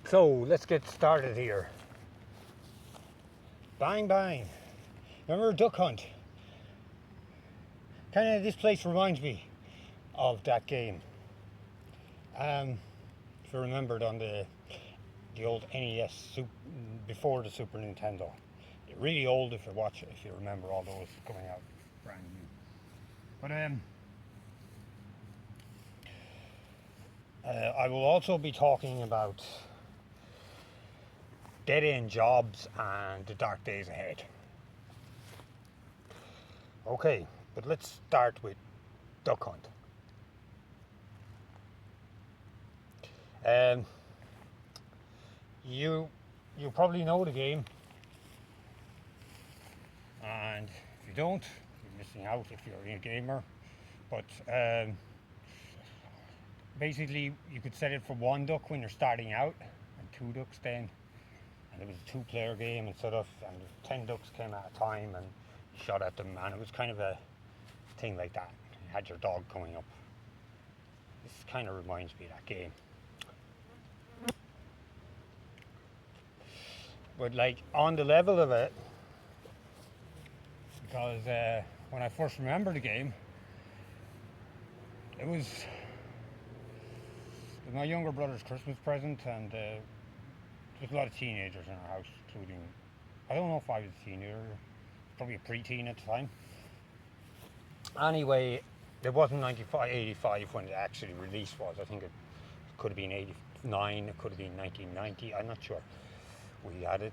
So let's get started here. Bang bang. Remember Duck Hunt? Kind of this place reminds me of that game. If you remembered on the old NES before the Super Nintendo. Really old if you watch it, if you remember all those coming out brand new. But I will also be talking about dead-end jobs and the dark days ahead. Okay, but let's start with Duck Hunt. You probably know the game, and if you don't, you're missing out if you're a gamer. But basically, you could set it for one duck when you're starting out, and two ducks then. And it was a two-player game instead of, and 10 ducks came at a time and shot at them, and it was kind of a thing like that. You had your dog coming up. This kind of reminds me of that game. But like on the level of it, because when I first remember the game, it was my younger brother's Christmas present, and there was a lot of teenagers in our house, including, I don't know if I was a teenager, probably a preteen at the time. Anyway, it wasn't 85 when the actually release was. I think it could have been 89, it could have been 1990, I'm not sure. We had it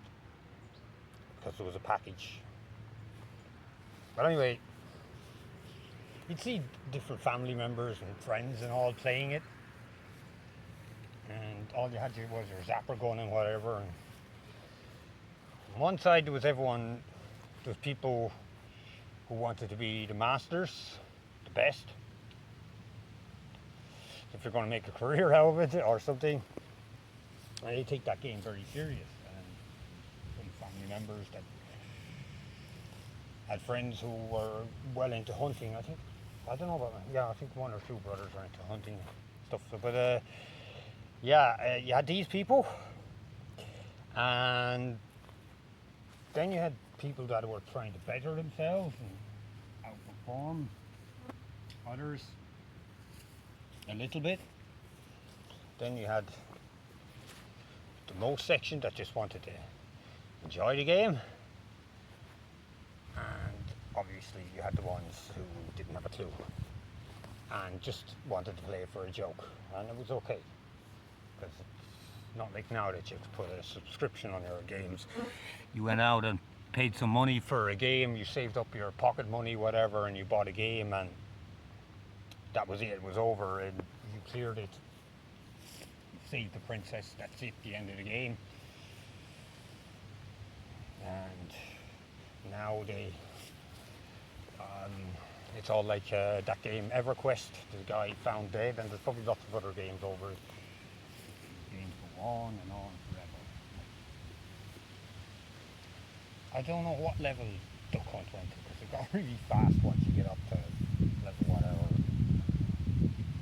because there was a package. But anyway, you'd see different family members and friends and all playing it, and all you had to do was your zapper going and whatever. And on one side there was everyone, there was people who wanted to be the masters, the best, if you're going to make a career out of it or something. And they take that game very serious. And some family members that had friends who were well into hunting. I don't know about, yeah, I think one or two brothers were into hunting stuff. But you had these people, and then you had people that were trying to better themselves and outperform others a little bit. Then you had the most section that just wanted to enjoy the game, and obviously you had the ones who didn't have a clue and just wanted to play for a joke, and it was okay, because it's not like now that you have to put a subscription on your games. You went out and paid some money for a game, you saved up your pocket money, whatever, and you bought a game, and that was it was over, and you cleared it, you saved the princess, that's it, the end of the game. And now it's all like that game EverQuest, the guy found dead, and there's probably lots of other games over it. Games go on and on forever. I don't know what level Duck Hunt went to, because it got really fast once you get up to level whatever.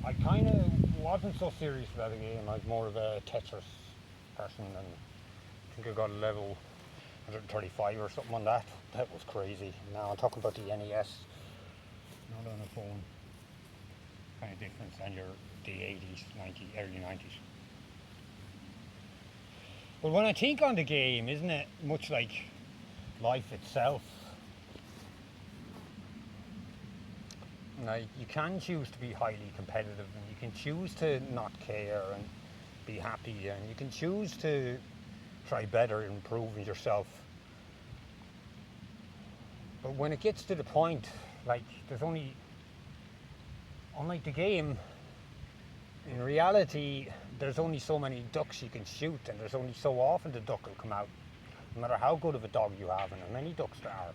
I kind of wasn't so serious about the game. I was more of a Tetris person, and I think I got a level 135 or something on that. That was crazy. Now I'm talking about the NES, not on a phone. Kind of different than the 80s, 90s, early 90s. But when I think on the game, isn't it much like life itself? Like, you can choose to be highly competitive, and you can choose to not care and be happy, and you can choose to try better and improve yourself. But when it gets to the point, like, there's only, unlike the game, in reality, there's only so many ducks you can shoot, and there's only so often the duck will come out, no matter how good of a dog you have, and how many ducks there are.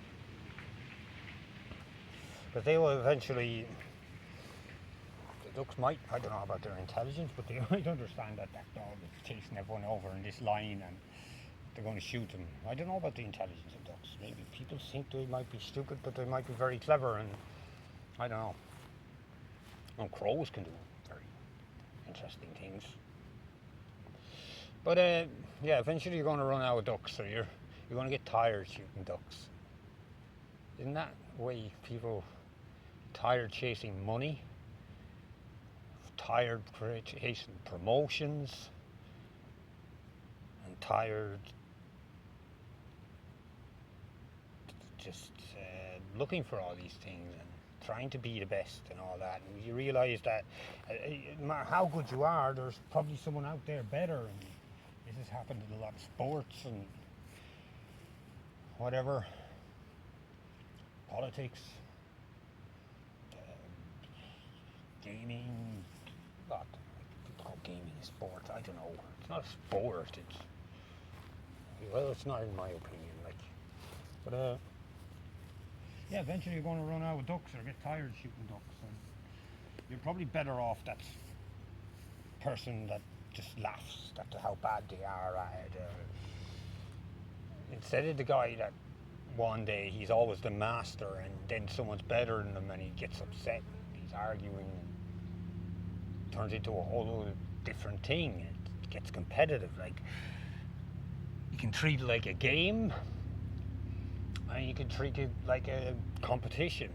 Because they will eventually, the ducks might, I don't know about their intelligence, but they might understand that dog is chasing everyone over in this line, and they're going to shoot them. I don't know about the intelligence of ducks. Maybe people think they might be stupid, but they might be very clever, and I don't know. And crows can do very interesting things. But yeah, eventually you're going to run out of ducks, so you're going to get tired shooting ducks. Isn't that way people tired chasing money, tired chasing promotions, and tired just looking for all these things and trying to be the best and all that, and you realise that no matter how good you are, there's probably someone out there better, and this has happened in a lot of sports and whatever, politics, gaming, what? People call gaming a sport. I don't know. It's not a sport. It's not in my opinion. But yeah, eventually you're going to run out of ducks or get tired shooting ducks, and you're probably better off that person that just laughs at how bad they are at it. Instead of the guy that one day he's always the master and then someone's better than him and he gets upset, he's arguing, and turns into a whole different thing. It gets competitive. Like, you can treat it like a game, and you can treat it like a competition.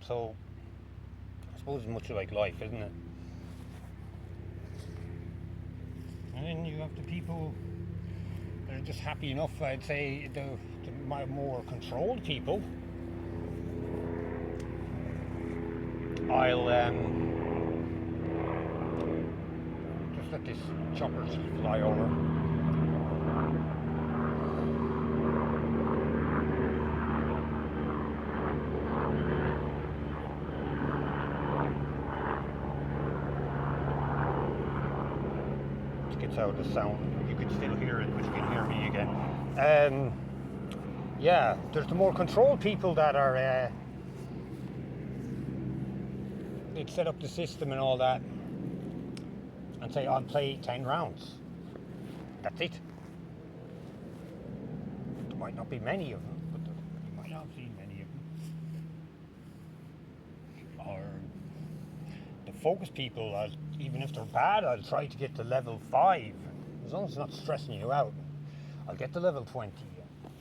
So, I suppose it's much like life, isn't it? And then you have the people that are just happy enough, I'd say, the more controlled people. I'll just let this chopper fly over. Gets out the sound. You can still hear it, but you can hear me again. Yeah, there's the more controlled people that are they'd set up the system and all that and say, I'll play 10 rounds. That's it. There might not be many of them, but you might not see many of them. Or the focus people, even if they're bad, I'll try to get to level 5. As long as it's not stressing you out, I'll get to level 20. But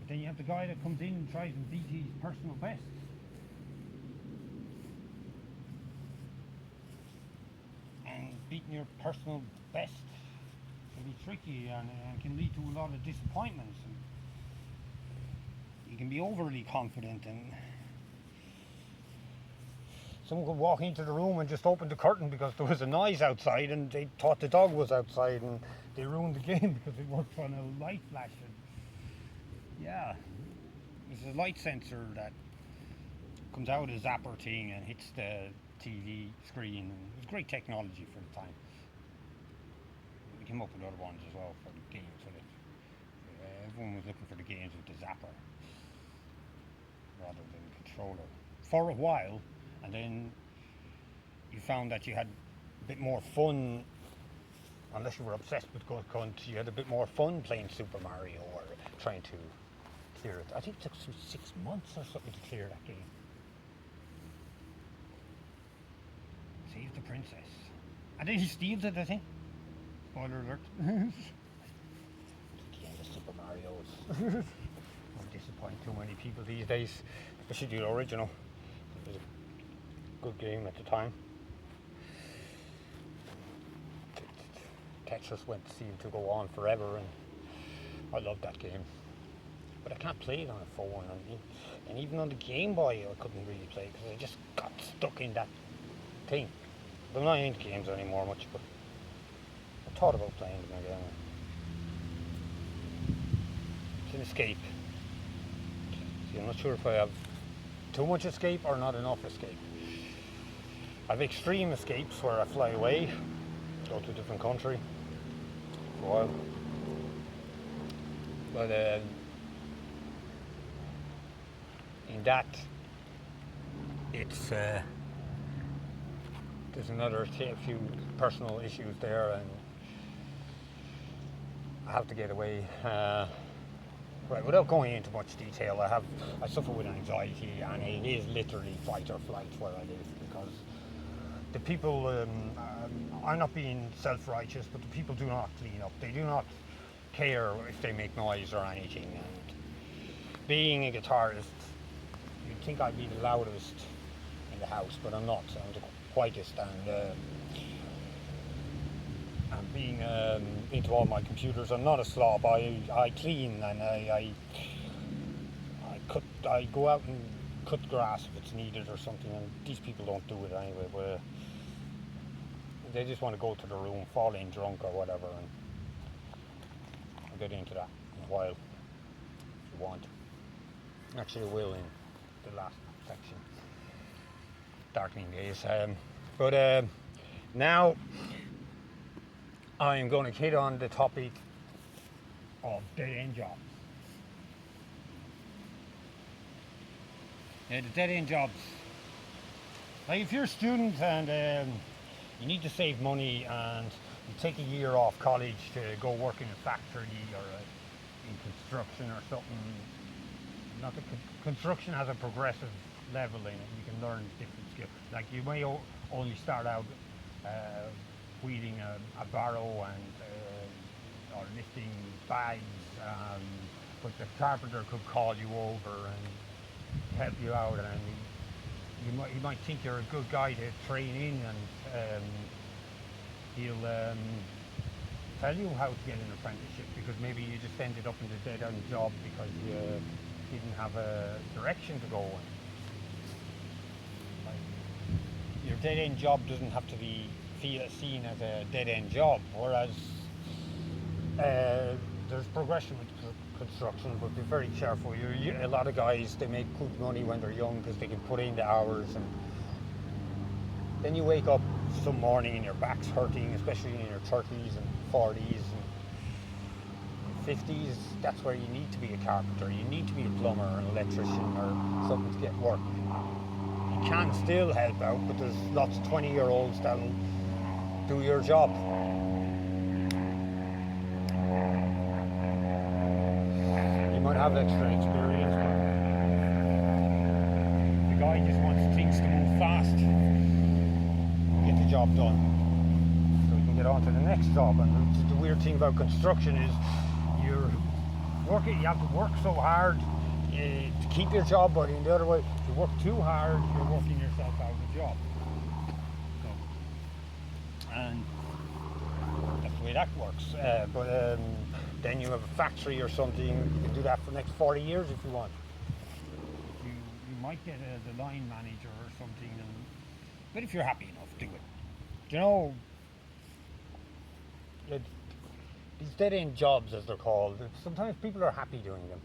then you have the guy that comes in and tries and beat his personal best. And beating your personal best can be tricky and can lead to a lot of disappointments. And you can be overly confident, and someone could walk into the room and just open the curtain because there was a noise outside and they thought the dog was outside, and they ruined the game because it worked on a light flash. And yeah, there's a light sensor that comes out of a zapper thing and hits the TV screen. And it was great technology for the time. We came up with other ones as well for the games with it. Everyone was looking for the games with the zapper rather than the controller for a while. And then you found that you had a bit more fun, unless you were obsessed with Good Cunt, you had a bit more fun playing Super Mario or trying to clear it. I think it took 6 months or something to clear that game. Save the princess. And then he steals it, I think. Spoiler alert. The end of Super Mario's. Won't disappoint too many people these days, especially the original. It was a good game at the time. Tetris seemed to go on forever, and I loved that game. But I can't play it on a phone, and even on the Game Boy I couldn't really play because I just got stuck in that thing. But I'm not into games anymore much, but I thought about playing them again. It's an escape. See, I'm not sure if I have too much escape or not enough escape. I have extreme escapes where I fly away, go to a different country for a while. But in that, it's there's a few personal issues there, and I have to get away. Right, without going into much detail, I suffer with anxiety, and it is literally fight or flight where I live, because the people, I'm not being self-righteous, but the people do not clean up. They do not care if they make noise or anything. And being a guitarist, you'd think I'd be the loudest in the house, but I'm not. I'm the quietest, and being into all my computers, I'm not a slob. I clean, and I go out and cut grass if it's needed or something, and these people don't do it anyway, but they just want to go to the room, fall in drunk or whatever, and I'll get into that in a while if you want. Actually, I will in the last section, Darkening Days. But now I'm going to hit on the topic of dead-end jobs. The dead-end jobs. Like if you're a student and you need to save money and you take a year off college to go work in a factory or in construction or something. Not that construction has a progressive level in it. You can learn different skills. Like you may only start out wheeling a barrow and or lifting bags, but the carpenter could call you over and help you out, and you might think you're a good guy to train in, and he'll tell you how to get an apprenticeship, because maybe you just ended up in the dead-end job because you didn't have a direction to go in. Like, your dead-end job doesn't have to be seen as a dead-end job, whereas there's progression with construction, but be very careful. A lot of guys, they make good money when they're young because they can put in the hours, and then you wake up some morning and your back's hurting, especially in your 30s and 40s and 50s. That's where you need to be a carpenter, you need to be a plumber or an electrician or something to get work. You can still help out, but there's lots of 20-year-olds that'll do your job. You might have extra experience, but the guy just wants things to move fast, get the job done, so you can get on to the next job. And the weird thing about construction is you have to work so hard to keep your job, but in the other way, if you work too hard, you're working yourself out of a job. And that's the way that works. But then you have a factory or something, you can do that for the next 40 years if you want. You might get the line manager or something, but if you're happy enough, do it. You know, these dead-end jobs, as they're called, sometimes people are happy doing them.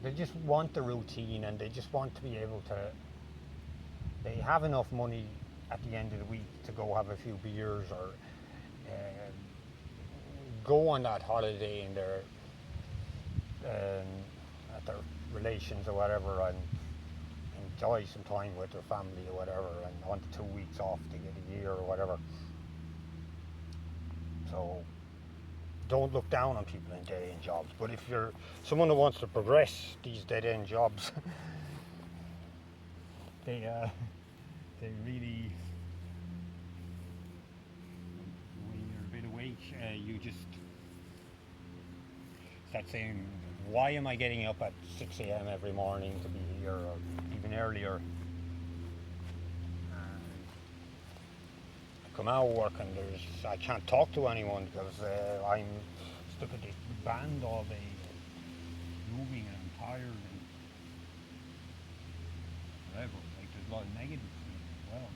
They just want the routine, and they just want to be able to, they have enough money at the end of the week to go have a few beers or go on that holiday in their at their relations or whatever, and enjoy some time with their family or whatever, and want 2 weeks off to get a year or whatever. So don't look down on people in dead-end jobs, but if you're someone who wants to progress these dead-end jobs, they really, when you're a bit awake, you just start saying, why am I getting up at 6 a.m. every morning to be here, or even earlier? I come out of work and I can't talk to anyone because I'm stuck at this band all day, moving, and I'm tired and whatever. Like, there's a lot of negatives to it as well.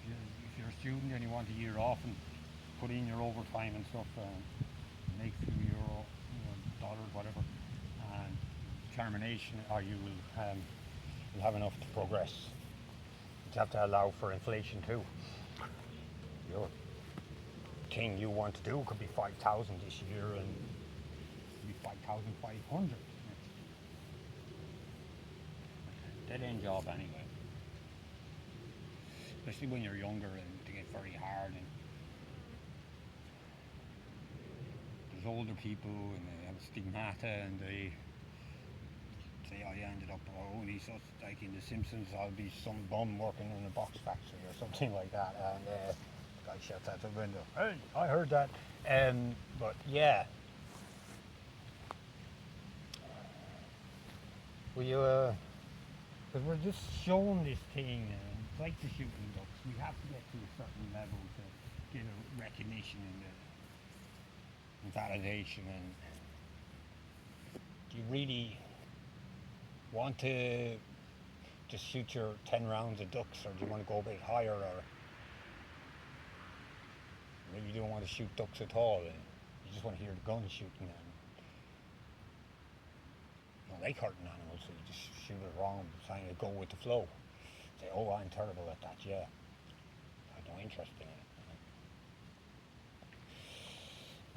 If you're a student and you want a year off and put in your overtime and stuff, make a few euro, dollars, whatever, and determination, or you will have enough to progress. You have to allow for inflation too. Your thing you want to do could be 5,000 this year, and be 5,500 next year. Dead-end job anyway. Especially when you're younger and they get very hard, and there's older people and they have stigmata, and they I ended up only so like in The Simpsons, I'll be some bum working in a box factory or something like that, and the guy shouts out the window, "Hey, I heard that." But yeah, we because we're just shown this thing, it's like the shooting ducks. We have to get to a certain level to get a recognition and validation, and do you really want to just shoot your 10 rounds of ducks, or do you want to go a bit higher, or maybe you don't want to shoot ducks at all, and you just want to hear the gun shooting, and you don't like hurting animals, so you just shoot it wrong, trying to go with the flow. Say, oh, I'm terrible at that, yeah. I have no interest in it.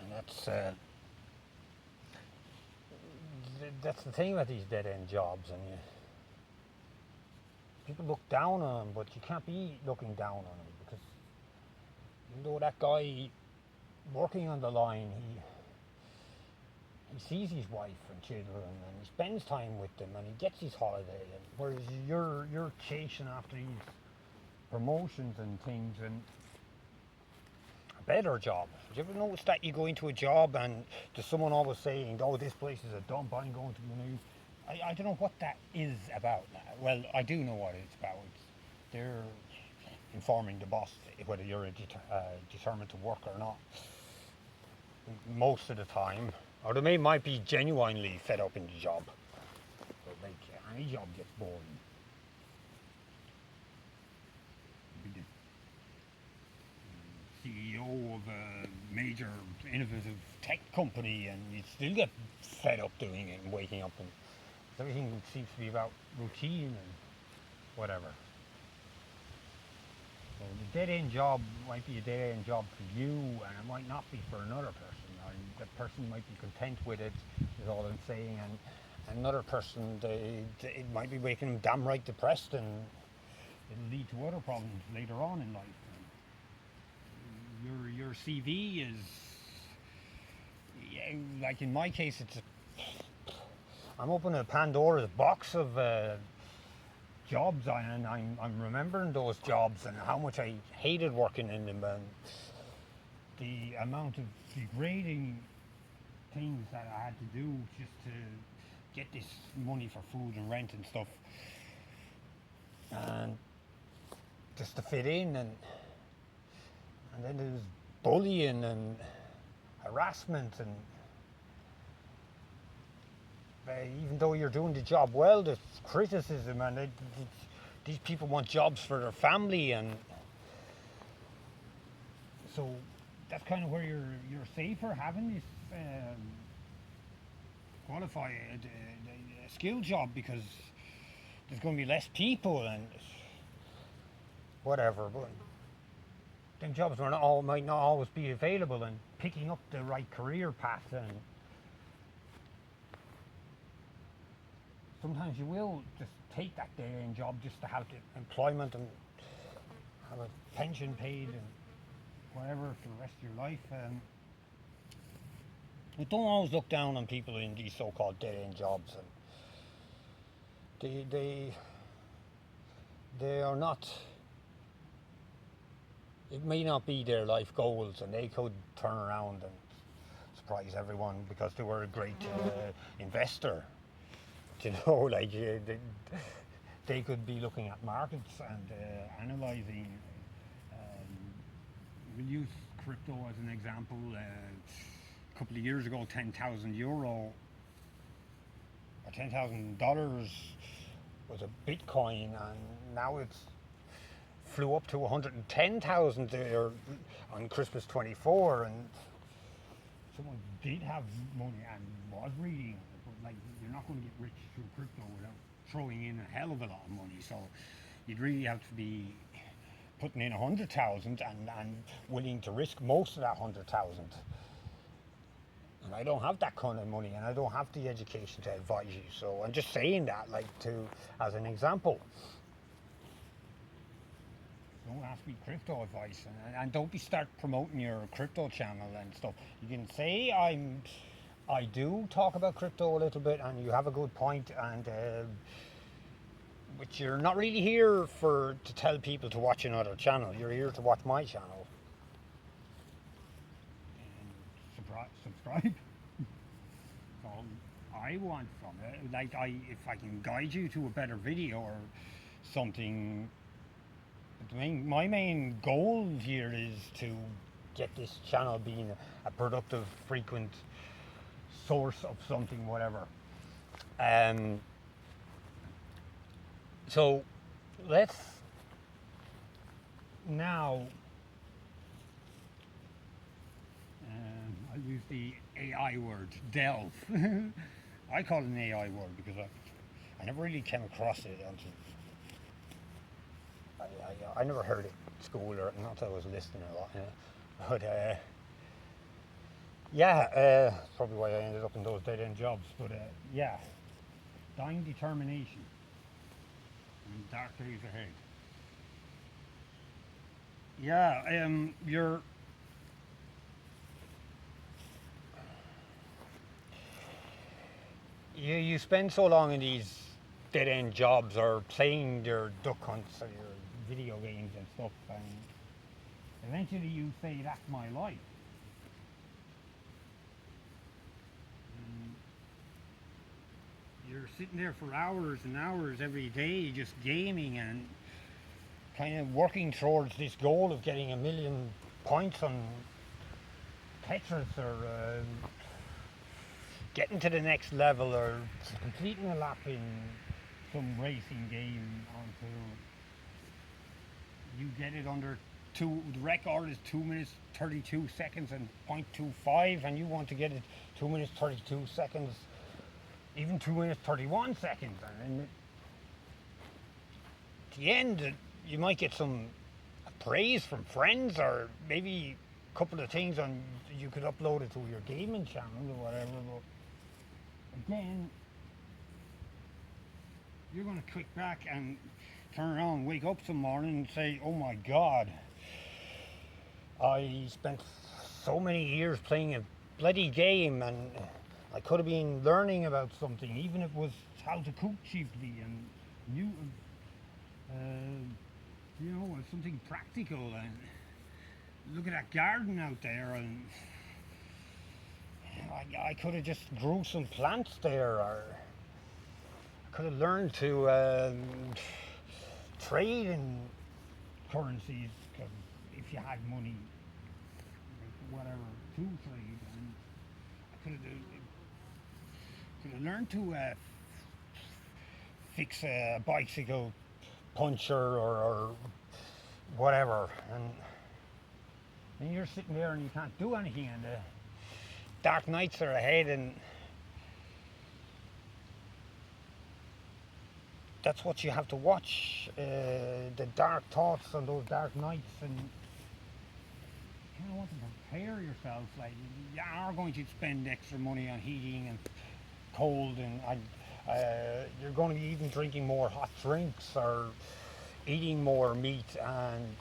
And that's the thing about these dead end jobs, and people look down on them, but you can't be looking down on them, because even though that guy working on the line, he sees his wife and children, and he spends time with them, and he gets his holiday, and whereas you're chasing after these promotions and things, and a better job. Did you ever notice that you go into a job and there's someone always saying, "Oh, this place is a dump, I'm going to the new." I don't know what that is about. Well, I do know what it's about. They're informing the boss whether you're determined to work or not. Most of the time, or they might be genuinely fed up in the job. But like any job gets boring. Be the CEO of a major innovative tech company, and you still get fed up doing it and waking up, and everything seems to be about routine and whatever. So the dead end job might be a dead end job for you, and it might not be for another person. Or that person might be content with it, is all I'm saying. And another person, it might be making them damn right depressed, and it'll lead to other problems later on in life. Your CV is, yeah, like in my case, I'm opening a Pandora's box of jobs, and I'm remembering those jobs and how much I hated working in them, and the amount of degrading things that I had to do just to get this money for food and rent and stuff, and just to fit in, and then there was bullying and harassment, and even though you're doing the job well, there's criticism, and these people want jobs for their family, and so that's kind of where you're safer having this qualified skill job, because there's going to be less people and whatever. But them jobs might not always be available, and picking up the right career path, and sometimes you will just take that day-in job just to have the employment and have a pension paid and whatever for the rest of your life. But don't always look down on people in these so-called dead-end jobs. And they are not. It may not be their life goals, and they could turn around and surprise everyone because they were a great investor. You know, like they could be looking at markets and analysing. We'll use crypto as an example. A couple of years ago, €10,000 or $10,000 was a Bitcoin, and now it's flew up to 110,000 there on Christmas 24, and someone did have money and was reading, but like you're not going to get rich through crypto without throwing in a hell of a lot of money. So you'd really have to be putting in 100,000 and willing to risk most of that 100,000. And I don't have that kind of money, and I don't have the education to advise you. So I'm just saying that, like, as an example. Don't ask me crypto advice, and don't start promoting your crypto channel and stuff. You can say I do talk about crypto a little bit, and you have a good point, and but you're not really here for to tell people to watch another channel. You're here to watch my channel and subscribe. All I want from it. Like if I can guide you to a better video or something. My main goal here is to get this channel being a productive, frequent source of something, whatever. Um, so let's now. I'll use the AI word, delve. I call it an AI word because I never really came across it until I never heard it at school, or not that I was listening a lot, you know. But yeah, probably why I ended up in those dead end jobs. But yeah, dying determination and dark days ahead. Yeah, you spend so long in these dead end jobs or playing your duck hunts or your video games and stuff, and eventually you say that's my life. And you're sitting there for hours and hours every day just gaming and kind of working towards this goal of getting 1,000,000 points on Tetris, or getting to the next level, or completing a lap in some racing game until you get it under two. The record is 2 minutes 32 seconds and 0.25, and you want to get it 2 minutes 32 seconds, even 2 minutes 31 seconds, and then at the end you might get some praise from friends, or maybe a couple of things on you could upload it to your gaming channel or whatever. But again, you're going to click back and turn around, wake up some morning and say, "Oh my God, I spent so many years playing a bloody game, and I could have been learning about something, even if it was how to cook cheaply and new, something practical. And look at that garden out there, and I could have just grew some plants there, or I could have learned to trade in currencies, because if you had money, whatever, to trade, and I could have learned to fix a bicycle puncture, or whatever. And then you're sitting there and you can't do anything, and the dark nights are ahead, and that's what you have to watch, the dark thoughts on those dark nights. And you kind of want to prepare yourself, like you are going to spend extra money on heating and cold, and you're going to be even drinking more hot drinks or eating more meat and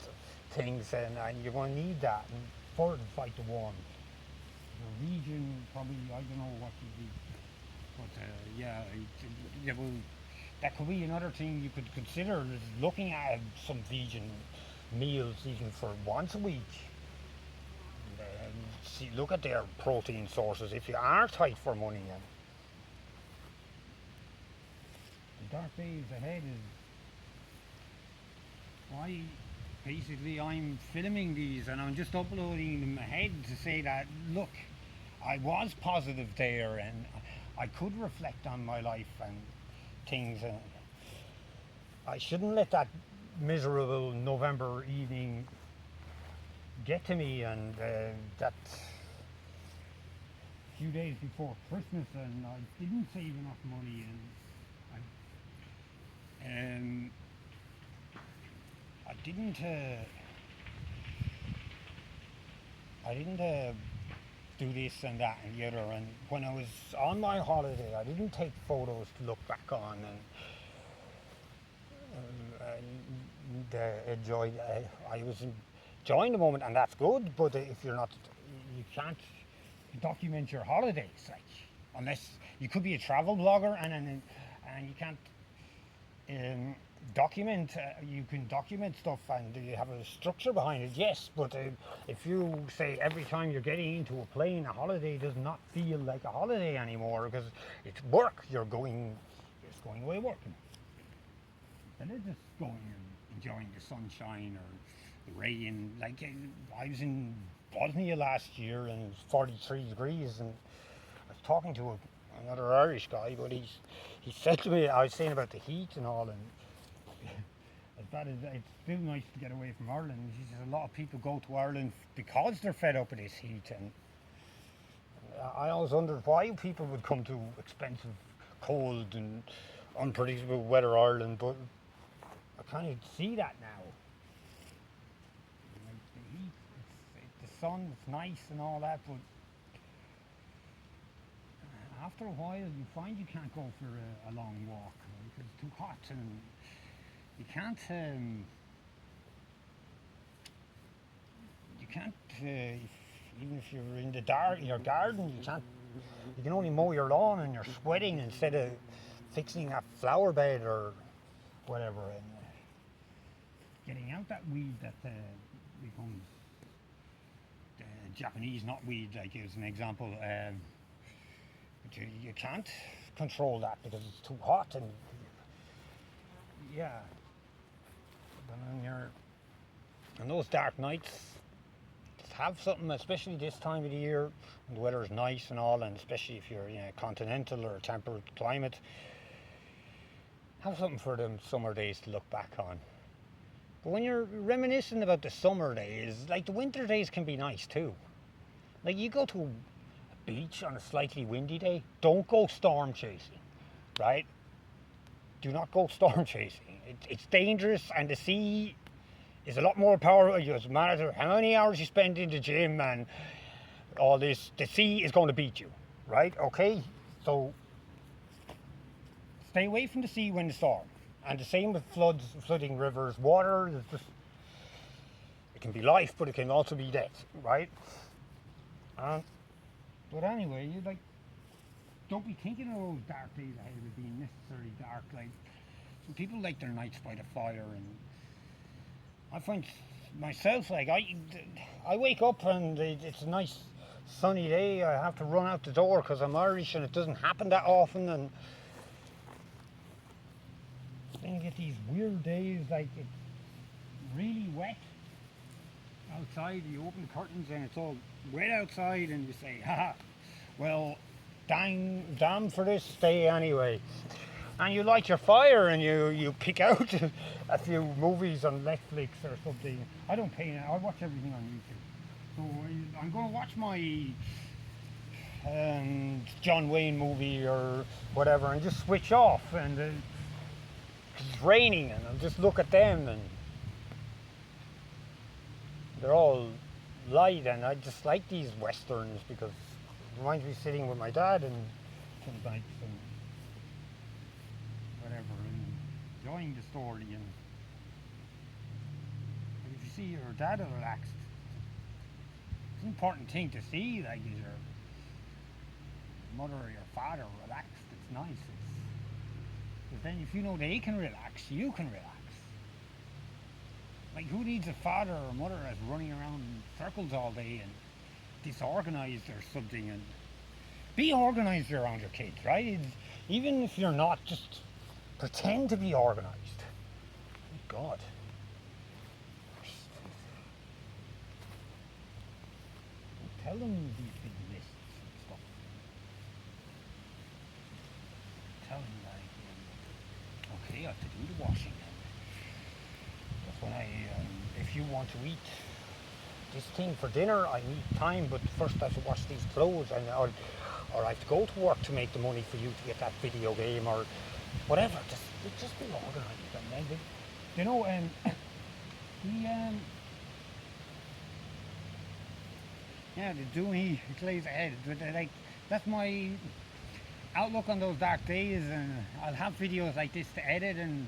things, and you're going to need that for to fight the warmth. Your region, probably, I don't know what you eat, but yeah, well, that could be another thing you could consider, is looking at some vegan meals even for once a week. See, look at their protein sources if you are tight for money. And the dark days ahead is why basically I'm filming these, and I'm just uploading them ahead to say that, look, I was positive there, and I could reflect on my life and things, and I shouldn't let that miserable November evening get to me, and that few days before Christmas, and I didn't save enough money, and I didn't do this and that and the other. And when I was on my holiday, I didn't take photos to look back on and enjoy. I was enjoying the moment, and that's good. But if you're not, you can't document your holidays. Like, unless you could be a travel blogger and you can't um, document. You can document stuff and you have a structure behind it. Yes, but if you say every time you're getting into a plane, a holiday does not feel like a holiday anymore because it's work. It's going away working. And it's just going and enjoying the sunshine or the rain. Like I was in Bosnia last year and it was 43 degrees, and I was talking to another Irish guy, but he said to me, I was saying about the heat and all, and as bad as it's still nice to get away from Ireland. He says a lot of people go to Ireland because they're fed up with this heat, and I always wondered why people would come to expensive, cold, and unpredictable weather Ireland, but I kind of see that now. Like the heat, the sun, it's nice and all that, but after a while you find you can't go for a long walk because it's too hot, and you can't even if you're in the dark in your garden, you can only mow your lawn and you're sweating instead of fixing that flower bed or whatever, and getting out that weed that becomes Japanese knotweed, like as an example. But you can't control that because it's too hot, and yeah. And on those dark nights, just have something, especially this time of the year when the weather is nice and all, and especially if you're in a continental or a temperate climate, have something for them summer days to look back on. But when you're reminiscing about the summer days, like the winter days can be nice too. Like you go to a beach on a slightly windy day, don't go storm chasing, right? Do not go storm chasing. It's dangerous, and the sea is a lot more powerful. It doesn't matter how many hours you spend in the gym and all this, the sea is going to beat you, right? Okay? So stay away from the sea when the storm. And the same with flooding rivers. Water is just, it can be life, but it can also be death, right? But anyway, you like, don't be thinking of those dark days ahead of being necessarily dark. Like, some people like their nights by the fire, and I find myself, like, I wake up and it's a nice sunny day. I have to run out the door because I'm Irish and it doesn't happen that often, and then you get these weird days, like it's really wet outside. You open the curtains and it's all wet outside, and you say, haha, well, damn for this day anyway. And you light your fire and you pick out a few movies on Netflix or something. I don't pay now, I watch everything on YouTube. So I'm going to watch my John Wayne movie or whatever and just switch off, and it's raining, and I'll just look at them, and they're all light, and I just like these westerns because it reminds me of sitting with my dad and some nights and whatever, and enjoying the story. And if you see your dad relaxed, it's an important thing to see. Like, is your mother or your father relaxed? It's nice. Because then if you know they can relax, you can relax. Like, who needs a father or a mother that's running around in circles all day and disorganized or something? And be organized around your kids, right? Even if you're not, just pretend to be organized. Thank God. Tell them these big lists and stuff. Tell them, like, okay, I have to do the washing. That's when if you want to eat this thing for dinner, I need time, but first I have to wash these clothes, or I have to go to work to make the money for you to get that video game or whatever. Just be organized. And then, you know, the doomy, it lays ahead. But like, that's my outlook on those dark days, and I'll have videos like this to edit, and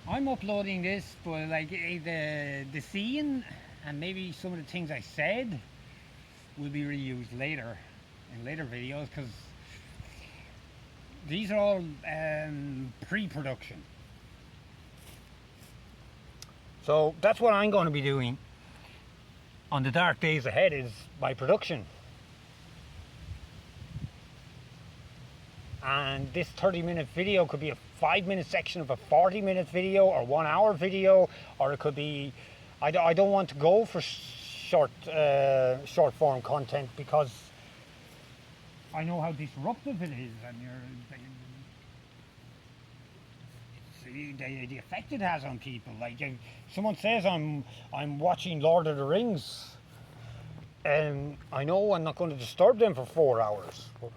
I'm uploading this, but like the scene and maybe some of the things I said will be reused later in later videos because these are all pre-production. So that's what I'm going to be doing on the dark days ahead, is my production. And this 30-minute video could be a 5-minute section of a 40-minute video or 1-hour video, or it could be, I don't want to go for short form content because I know how disruptive it is, and the effect it has on people. Like if someone says I'm watching Lord of the Rings, I know I'm not going to disturb them for 4 hours. But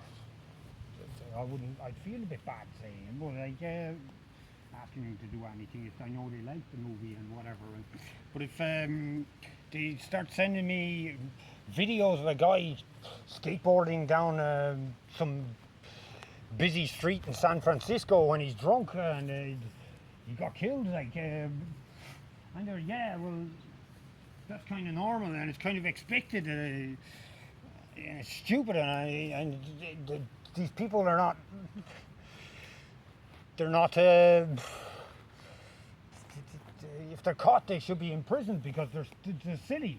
I'd feel a bit bad saying, but like asking them to do anything if I know they like the movie and whatever. But if they start sending me videos of a guy skateboarding down some busy street in San Francisco when he's drunk and he got killed, like, and they're, yeah, well, that's kind of normal and it's kind of expected. And it's stupid, and these people are not. They're not. If they're caught, they should be imprisoned because they're silly,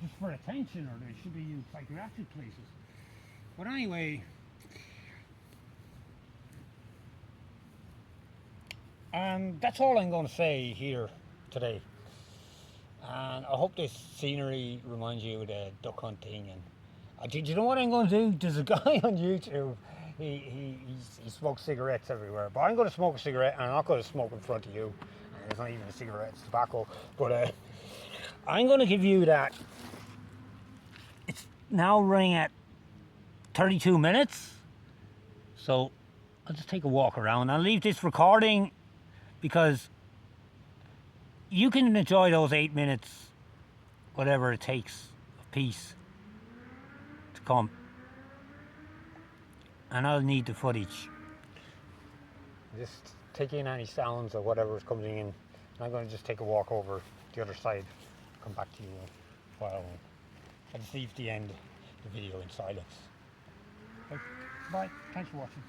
just for attention, or they should be in psychiatric places. But anyway, that's all I'm going to say here today. And I hope this scenery reminds you of the duck hunting. And do you know what I'm going to do? There's a guy on YouTube. He smokes cigarettes everywhere. But I'm going to smoke a cigarette, and I'm not going to smoke in front of you. And it's not even a cigarette; it's tobacco. But I'm going to give you that. It's now running at 32 minutes. So I'll just take a walk around. I'll leave this recording because you can enjoy those 8 minutes, whatever it takes, of peace to come. And I'll need the footage. Just take in any sounds or whatever is coming in. And I'm going to just take a walk over the other side, come back to you while I just leave the end of the video in silence. Okay, bye. Thanks for watching.